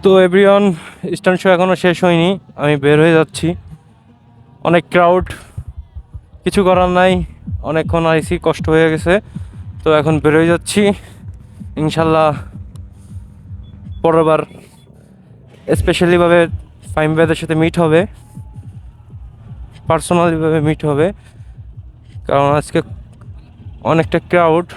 তো everyone, stand show এখনও শেষ হয়নি, আমি বের হয়ে যাচ্ছি। অনেক ক্রাউড, কিছু করার নাই, অনেকক্ষণ আইসি, কষ্ট হয়ে গেছে। তো এখন বের হয়ে যাচ্ছি, ইনশাল্লাহ পরেরবার স্পেশালিভাবে ফাইম ভাইদের সাথে মিট হবে, পার্সোনালিভাবে মিট হবে, কারণ আজকে অনেকটা ক্রাউড।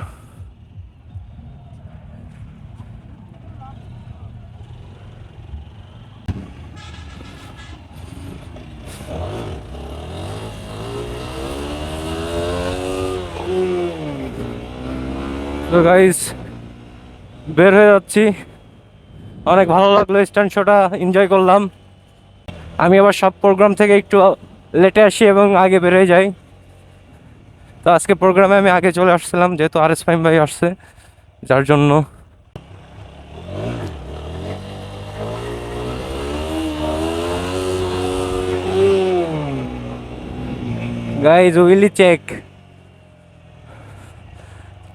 তো গাইস, বের হয়ে যাচ্ছি, অনেক ভালো লাগলো, স্ট্যান্ড শোটা এনজয় করলাম। আমি আবার সব প্রোগ্রাম থেকে একটু লেটে আসি এবং আগে বের হয়ে যাই। তো আজকে প্রোগ্রামে আমি আগে চলে আসছিলাম, যেহেতু RS ফাইম ভাই আসছে, যার জন্য। গাইজ উইলি চেক,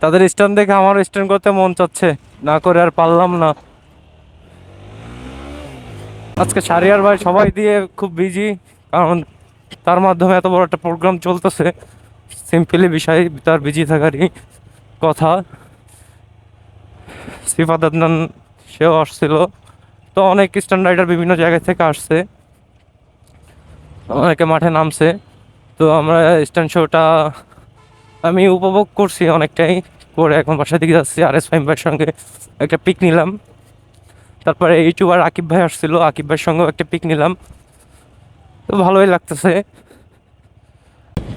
তাদের স্ট্যান্ড দেখে আমারও স্ট্যান্ড করতে মন চাচ্ছে, না করে আর পারলাম না। আজকে শাহরিয়ার ভাই সবাই দিয়ে খুব বিজি, কারণ তার মাধ্যমে এত বড় একটা প্রোগ্রাম চলতেছে। সিম্পলি বিষয় তার বিজি থাকারই কথা। সিফাত আদনান সেও আসছিল। তো অনেক স্ট্যান্ড রাইডার বিভিন্ন জায়গা থেকে আসছে, অনেকে মাঠে নামছে। তো আমরা স্ট্যান্ড শোটা আমি উপভোগ করছি অনেকটাই, করে এখন বাসার দিকে যাচ্ছি। RS ফাইম ভাইয়ের সঙ্গে একটা পিক নিলাম, তারপরে ইউটিউবার আকিব ভাই আসছিল, আকিব ভাইয়ের সঙ্গেও একটা পিক নিলাম। তো ভালোই লাগতেছে।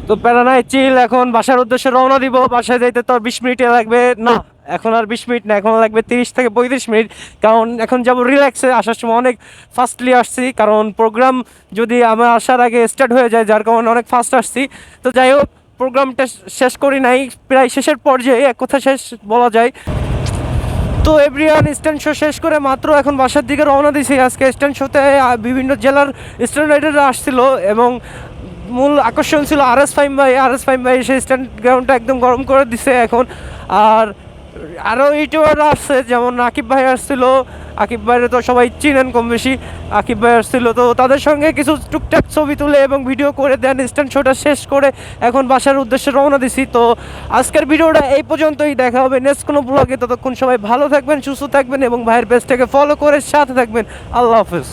তো প্যারা নাই, চিল। এখন বাসার উদ্দেশ্যে রওনা দিব। বাসায় যাইতে তো আর 20 মিনিটে লাগবে না, এখন আর 20 মিনিট না, এখন লাগবে 30 থেকে 35 মিনিট। কারণ এখন যাব রিল্যাক্সে, আসার সময় অনেক ফাস্টলি আসছি, কারণ প্রোগ্রাম যদি আমার আসার আগে স্টার্ট হয়ে যায়, যার কারণে অনেক ফাস্ট আসছি। তো যাই হোক, প্রোগ্রামটা শেষ করি নাই, প্রায় শেষের পর্যায়ে, এক কথা শেষ বলা যায়। তো এভরিওয়ান, স্ট্যান্ড শো শেষ করে মাত্র এখন বাসার দিকে রওনা দিয়েছি। আজকে স্ট্যান্ড শোতে বিভিন্ন জেলার স্ট্যান্ড রাইডাররা আসছিল এবং মূল আকর্ষণ ছিল RS ফাইম ভাই। RS ফাইম ভাই সেই স্ট্যান্ড গ্রাউন্ডটা একদম গরম করে দিছে এখন। আর আরও ইউটিউবাররা আসছে, যেমন আকিব ভাই আসছিল। আকিব ভাইয়ের তো সবাই চিনেন কম বেশি। আকিব ভাই আসছিল, তো তাদের সঙ্গে কিছু টুকটাক ছবি তুলে এবং ভিডিও করে দেন। স্ট্যান্ড শোটা শেষ করে এখন বাসার উদ্দেশ্যে রওনা দিছি। তো আজকের ভিডিওটা এই পর্যন্তই, দেখা হবে নেক্সট কোনো ব্লগে। ততক্ষণ সবাই ভালো থাকবেন, সুস্থ থাকবেন এবং ভাইয়ের পেজটাকে ফলো করে সাথে থাকবেন। আল্লাহ হাফেজ।